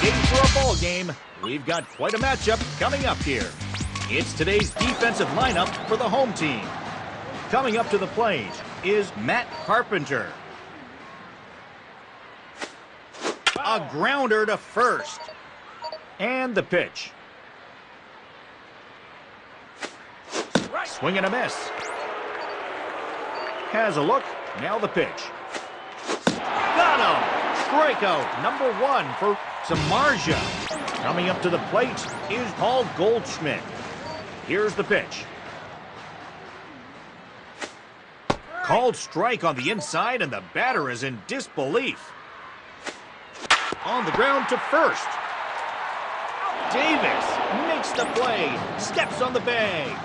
day for a ball game. We've got quite a matchup coming up here. It's today's defensive lineup for the home team. Coming up to the plate is Matt Carpenter. A grounder to first. And the pitch. Swing and a miss. Has a look. Now the pitch. Got him! Strikeout number 1 for Samardzija. Coming up to the plate is Paul Goldschmidt. Here's the pitch. Called strike on the inside, and the batter is in disbelief. On the ground to first. Davis makes the play, steps on the bag.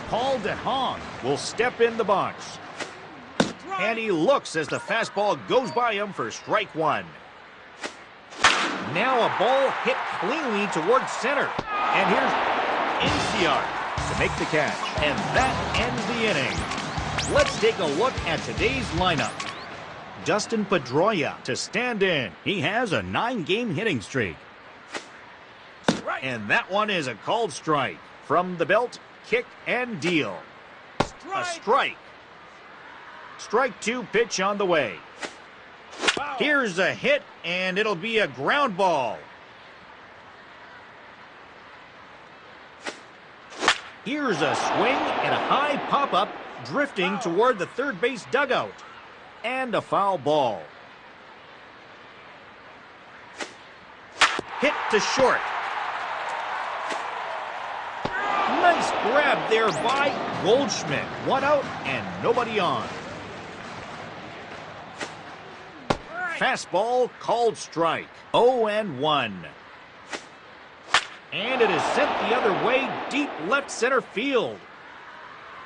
Paul DeHaan will step in the box. And he looks as the fastball goes by him for strike 1. Now a ball hit cleanly towards center. And here's Inciarte to make the catch. And that ends the inning. Let's take a look at today's lineup. Dustin Pedroia to stand in. He has a 9-game hitting streak. And that one is a called strike. From the belt, kick and deal. A strike. Strike 2 pitch on the way. Here's a hit, and it'll be a ground ball. Here's a swing and a high pop-up drifting toward the third base dugout. And a foul ball. Hit to short. Nice grab there by Goldschmidt. 1 out and nobody on. Fastball called strike. 0-1. And it is sent the other way, deep left center field.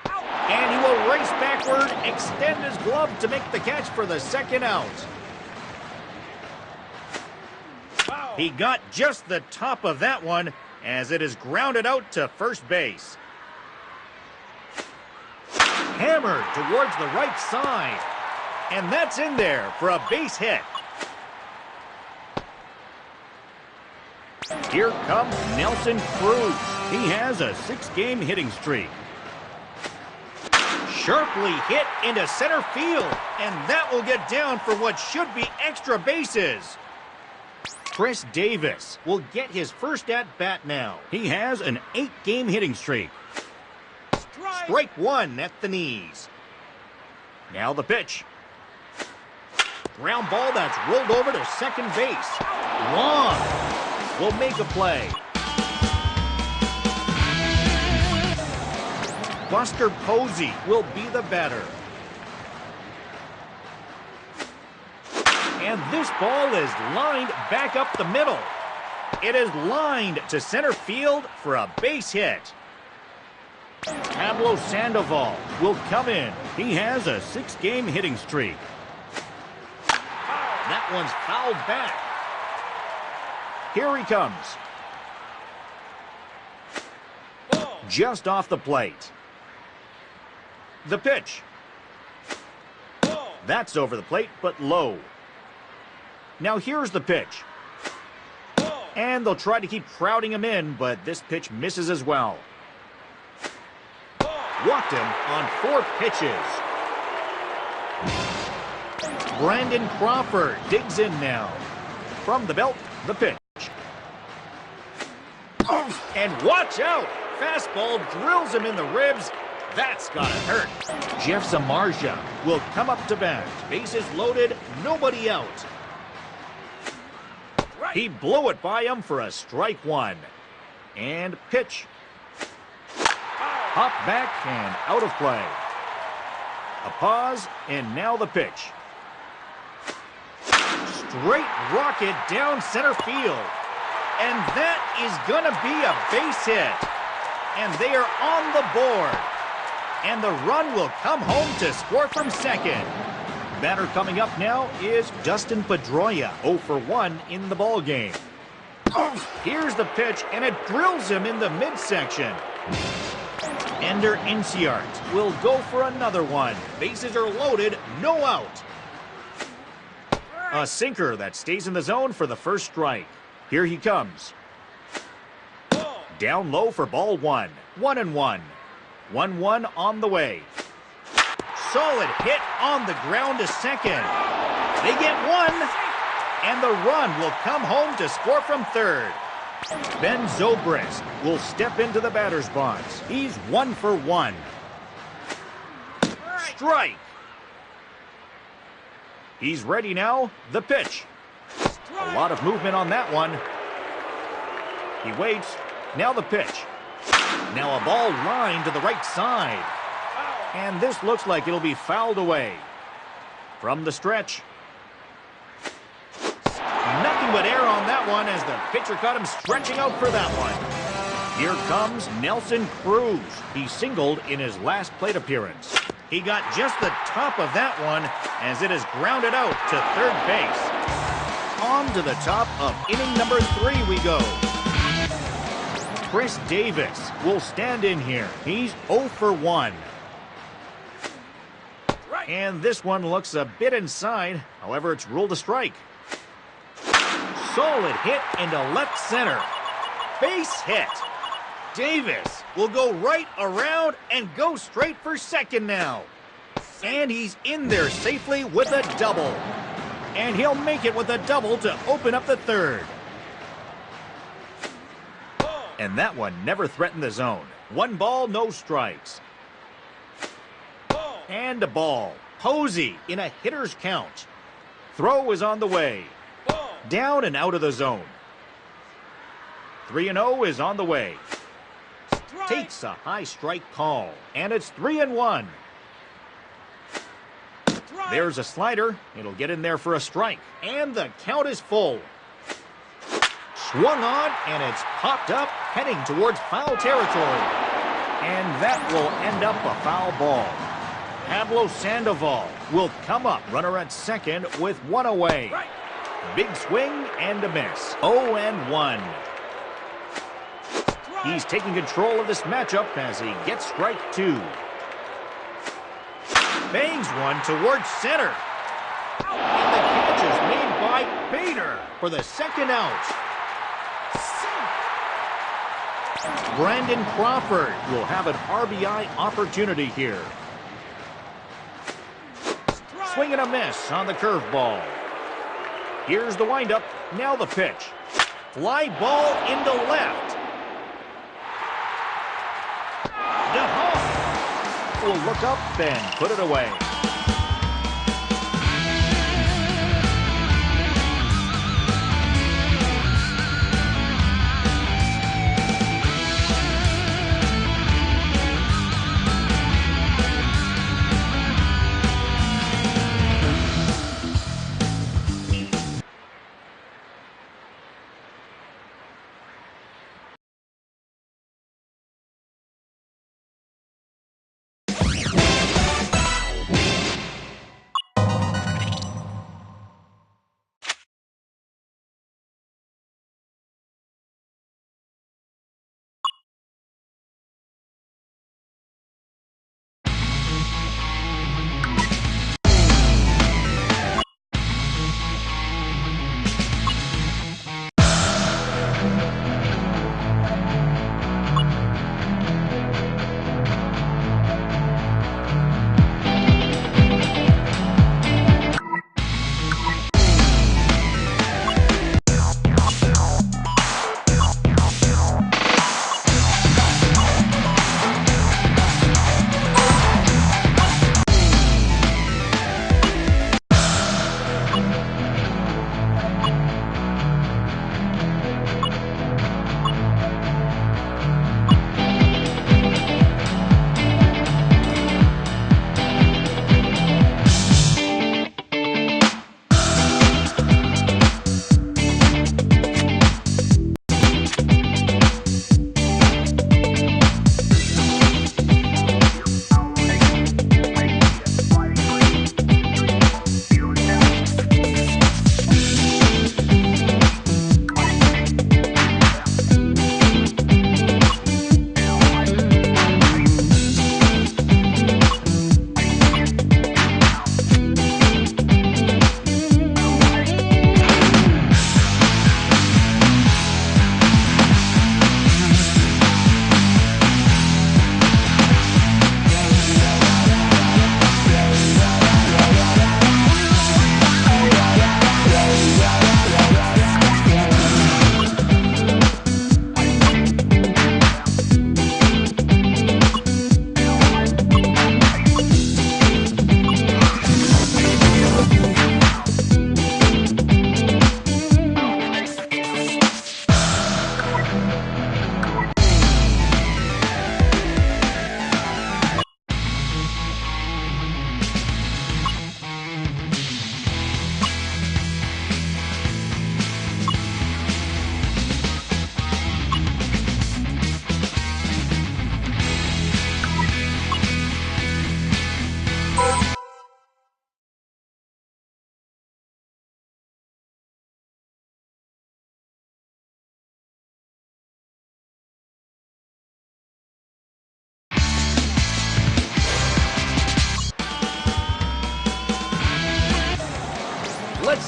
And he will race backward, extend his glove to make the catch for the second out. He got just the top of that one as it is grounded out to first base. Hammered towards the right side. And that's in there for a base hit. Here comes Nelson Cruz. He has a 6-game hitting streak. Sharply hit into center field. And that will get down for what should be extra bases. Chris Davis will get his first at-bat now. He has an 8-game hitting streak. Strike 1 at the knees. Now the pitch. Ground ball that's rolled over to second base. Long will make a play. Buster Posey will be the batter. And this ball is lined back up the middle. It is lined to center field for a base hit. Pablo Sandoval will come in. He has a 6-game hitting streak. That one's fouled back. Here he comes. Just off the plate. The pitch. That's over the plate, but low. Now here's the pitch. And they'll try to keep crowding him in, but this pitch misses as well. Walked him on 4 pitches. Brandon Crawford digs in now. From the belt, the pitch. And watch out! Fastball drills him in the ribs. That's gotta hurt. Jeff Samardzija will come up to bat. Bases loaded, nobody out. He blew it by him for a strike 1. And pitch. Hop back and out of play. A pause, and now the pitch. Straight rocket down center field. And that is gonna be a base hit. And they are on the board. And the run will come home to score from second. Batter coming up now is Dustin Pedroia, 0 for 1 in the ball game. Here's the pitch, and it drills him in the midsection. Ender Inciarte will go for another one. Bases are loaded, no out. A sinker that stays in the zone for the first strike. Here he comes. Down low for ball one. 1-1. 1-1 on the way. Solid hit on the ground to second. They get one, and the run will come home to score from third. Ben Zobrist will step into the batter's box. He's 1 for 1. Strike. He's ready now. The pitch. A lot of movement on that one. He waits. Now the pitch. Now a ball lined to the right side. And this looks like it'll be fouled away. From the stretch. Nothing but air on that one as the pitcher caught him stretching out for that one. Here comes Nelson Cruz. He singled in his last plate appearance. He got just the top of that one as it is grounded out to third base. On to the top of inning number 3 we go. Chris Davis will stand in here. He's 0 for 1. And this one looks a bit inside. However, it's ruled a strike. Solid hit into left center. Base hit. Davis will go right around and go straight for second now. And he's in there safely with a double. And he'll make it with a double to open up the third. And that one never threatened the zone. 1 ball, no strikes. And a ball. Posey in a hitter's count. Throw is on the way. Down and out of the zone. 3-0 is on the way. Takes a high strike call. And it's 3-1. There's a slider. It'll get in there for a strike. And the count is full. Swung on, and it's popped up, heading towards foul territory. And that will end up a foul ball. Pablo Sandoval will come up, runner at second with 1 away. Big swing and a miss. 0-1. He's taking control of this matchup as he gets strike 2. Bangs one towards center. And the catch is made by Bader for the second out. Brandon Crawford will have an RBI opportunity here. Swing and a miss on the curveball. Here's the windup. Now the pitch. Fly ball into left. DeHaan will look up and put it away.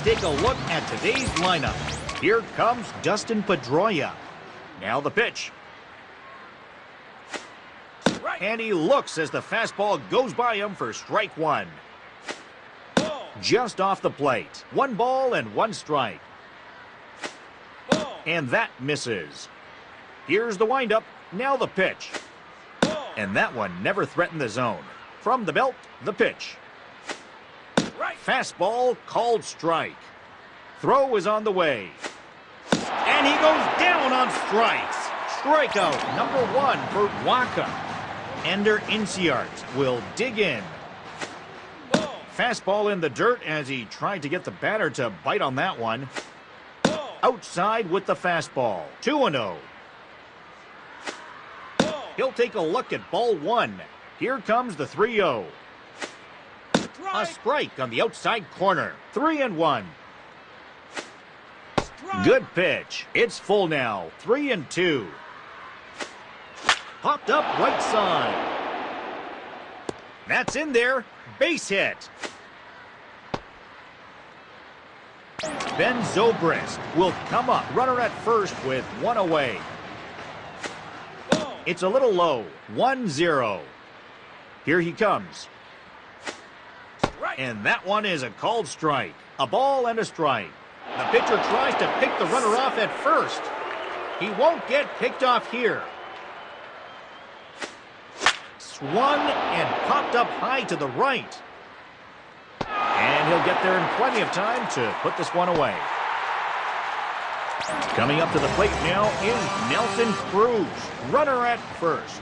take a look at today's lineup. Here comes Dustin Pedroia. Now the pitch. And he looks as the fastball goes by him for strike one. Just off the plate. 1 ball and 1 strike. And that misses. Here's the windup. Now the pitch. And that one never threatened the zone. From the belt, the pitch. Fastball called strike. Throw is on the way. And he goes down on strikes. Strikeout number 1 for Wacha. Ender Inciarte will dig in. Fastball in the dirt as he tried to get the batter to bite on that one. Outside with the fastball. 2-0. He'll take a look at ball 1. Here comes the 3-0. A strike on the outside corner. 3-1. Good pitch. It's full now. 3-2. Popped up right side. That's in there. Base hit. Ben Zobrist will come up. Runner at first with 1 away. It's a little low. 1-0. Here he comes. And that one is a called strike. A ball and a strike. The pitcher tries to pick the runner off at first. He won't get picked off here. Swung and popped up high to the right. And he'll get there in plenty of time to put this one away. Coming up to the plate now is Nelson Cruz, runner at first.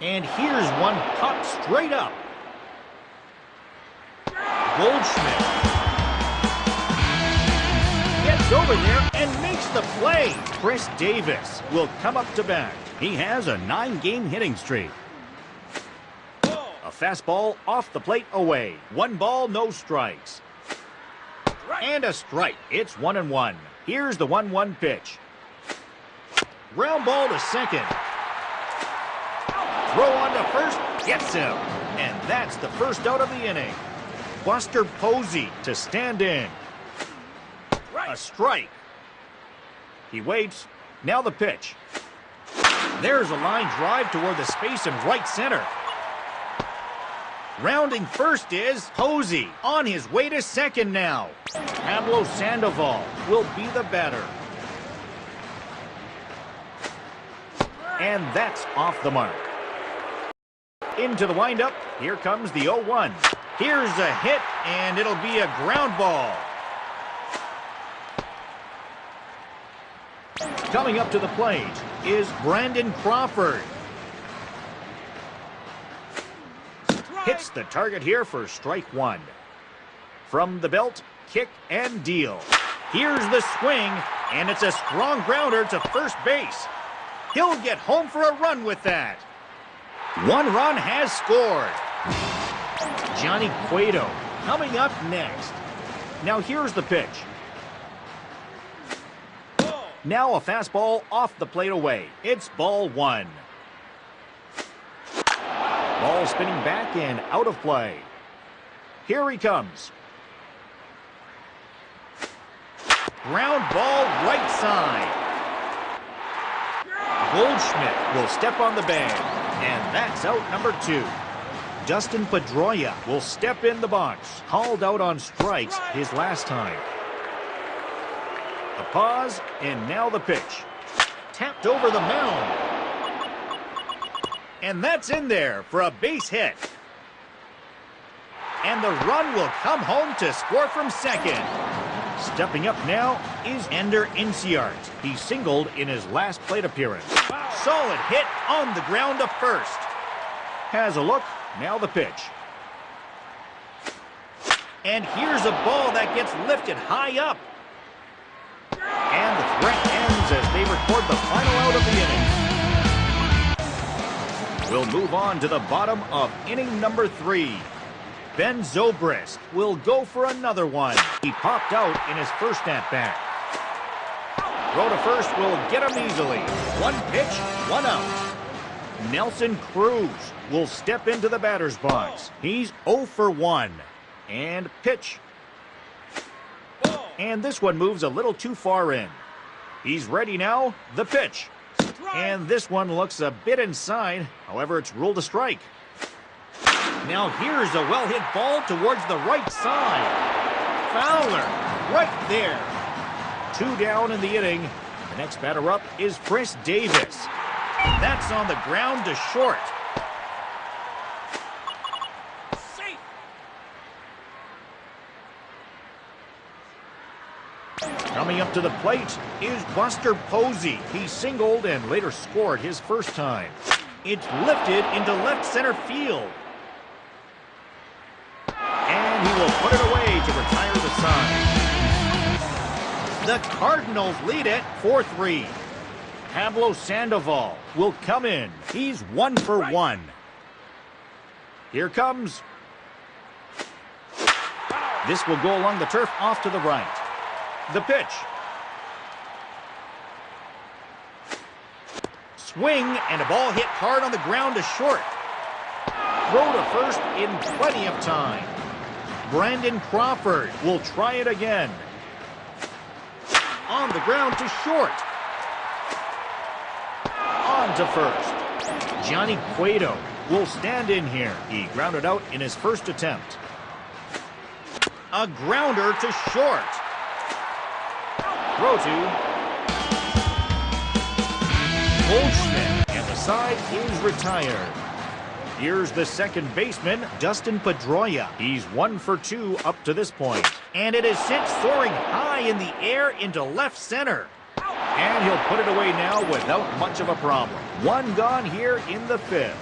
And here's one popped straight up. Goldschmidt gets over there and makes the play. Chris Davis will come up to bat. He has a 9-game hitting streak. A fastball off the plate away. 1 ball, no strikes. And a strike. It's 1-1. Here's the 1-1 pitch. Ground ball to second. Throw on to first. Gets him. And that's the first out of the inning. Buster Posey to stand in. A strike. He waits. Now the pitch. There's a line drive toward the space in right center. Rounding first is Posey on his way to second now. Pablo Sandoval will be the batter. And that's off the mark. Into the windup. Here comes the 0-1. Here's a hit, and it'll be a ground ball. Coming up to the plate is Brandon Crawford. Hits the target here for strike 1. From the belt, kick and deal. Here's the swing, and it's a strong grounder to first base. He'll get home for a run with that. 1 run has scored. Johnny Cueto coming up next. Now here's the pitch. Now a fastball off the plate away. It's ball 1. Ball spinning back and out of play. Here he comes. Ground ball right side. Goldschmidt will step on the bag. And that's out number 2. Dustin Pedroia will step in the box. Called out on strikes his last time. A pause, and now the pitch. Tapped over the mound. And that's in there for a base hit. And the run will come home to score from second. Stepping up now is Ender Inciarte. He singled in his last plate appearance. Solid hit on the ground to first. Has a look, now the pitch. And here's a ball that gets lifted high up. And the threat ends as they record the final out of the inning. We'll move on to the bottom of inning number 3. Ben Zobrist will go for another one. He popped out in his first at-bat. Throw to first will get him easily. 1 pitch, 1 out. Nelson Cruz will step into the batter's box. He's 0 for 1. And pitch. And this one moves a little too far in. He's ready now. The pitch. And this one looks a bit inside. However, it's ruled a strike. Now here's a well-hit ball towards the right side. Fowler, right there. 2 down in the inning. The next batter up is Chris Davis. That's on the ground to short. Safe. Coming up to the plate is Buster Posey. He singled and later scored his first time. It's lifted into left center field. And he will put it away to retire the side. The Cardinals lead it 4-3. Pablo Sandoval will come in. He's 1 for 1. Here comes. This will go along the turf off to the right. The pitch. Swing and a ball hit hard on the ground to short. Throw to first in plenty of time. Brandon Crawford will try it again. On the ground to short. On to first. Johnny Cueto will stand in here. He grounded out in his first attempt. A grounder to short. Throw to Goldschmidt, and the side is retired. Here's the second baseman, Dustin Pedroia. He's 1 for 2 up to this point. And it is sent soaring high in the air into left center. And he'll put it away now without much of a problem. 1 gone here in the 5th.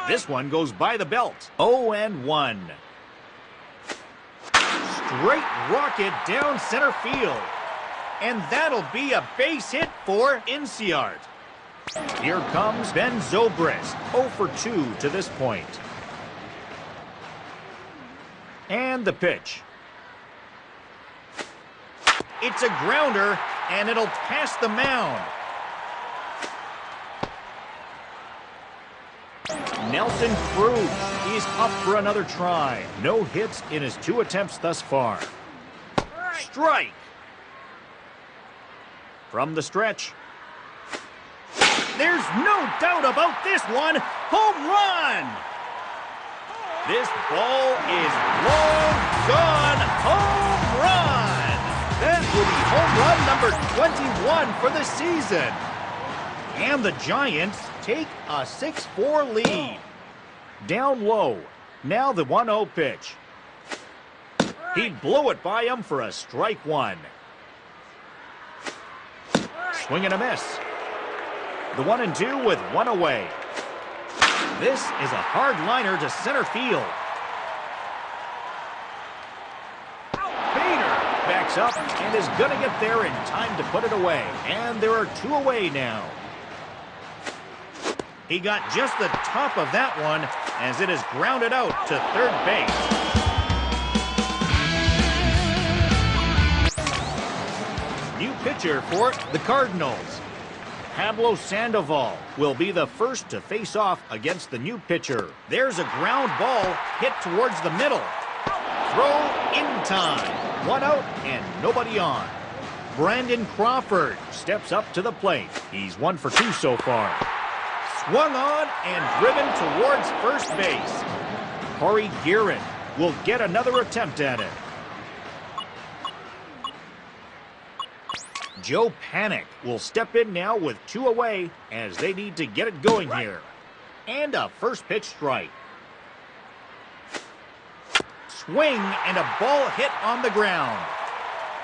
This one goes by the belt. 0-1. Straight rocket down center field. And that'll be a base hit for Inciarte. Here comes Ben Zobrist, 0 for 2 to this point. And the pitch. It's a grounder, and it'll pass the mound. Nelson Cruz is up for another try. No hits in his 2 attempts thus far. Strike. From the stretch. There's no doubt about this one. Home run! This ball is long gone. Home run! That will be home run number 21 for the season. And the Giants take a 6-4 lead. Down low. Now the 1-0 pitch. He blew it by him for a strike 1. Swing and a miss. The 1-2 with 1 away. This is a hard liner to center field. Bader backs up and is going to get there in time to put it away. And there are 2 away now. He got just the top of that one as it is grounded out to third base. New pitcher for the Cardinals. Pablo Sandoval will be the first to face off against the new pitcher. There's a ground ball hit towards the middle. Throw in time. 1 out and nobody on. Brandon Crawford steps up to the plate. He's 1 for 2 so far. Swung on and driven towards first base. Corey Guerin will get another attempt at it. Joe Panik will step in now with 2 away as they need to get it going here. And a first pitch strike. Swing and a ball hit on the ground.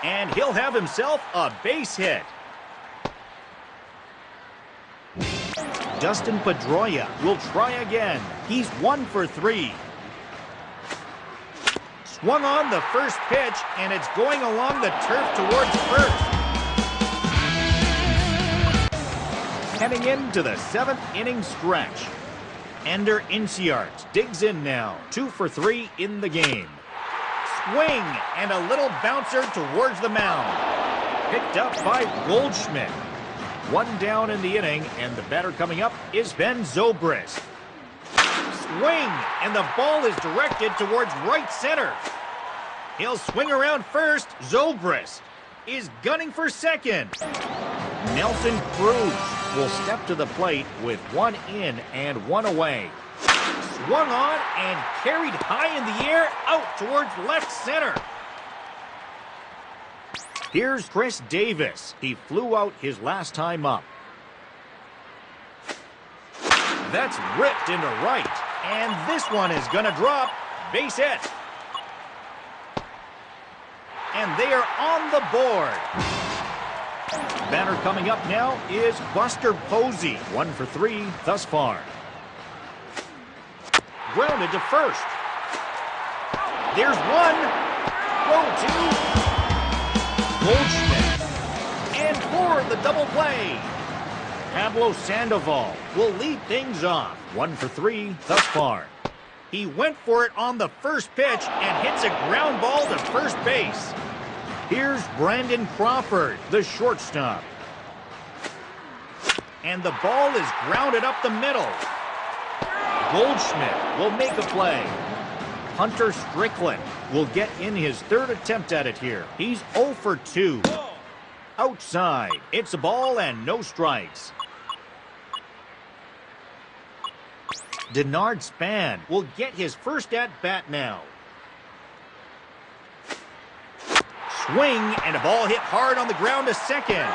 And he'll have himself a base hit. Dustin Pedroia will try again. He's 1 for 3. Swung on the first pitch, and it's going along the turf towards first. Heading into the 7th inning stretch. Ender Inciarte digs in now. 2 for 3 in the game. Swing and a little bouncer towards the mound. Picked up by Goldschmidt. 1 down in the inning, and the batter coming up is Ben Zobrist. Swing, and the ball is directed towards right center. He'll swing around first. Zobrist is gunning for second. Nelson Cruz will step to the plate with one in and one away. Swung on and carried high in the air out towards left center. Here's Chris Davis. He flew out his last time up. That's ripped into right. And this one is going to drop. Base hit. And they are on the board. Batter coming up now is Buster Posey. 1 for 3 thus far. Grounded to first. There's one. Throw two. Goldschmidt. And for the double play. Pablo Sandoval will lead things off. 1 for 3 thus far. He went for it on the first pitch and hits a ground ball to first base. Here's Brandon Crawford, the shortstop. And the ball is grounded up the middle. Goldschmidt will make a play. Hunter Strickland will get in his third attempt at it here. He's 0 for 2. Outside. It's a ball and no strikes. Denard Span will get his first at-bat now. Swing, and a ball hit hard on the ground to second.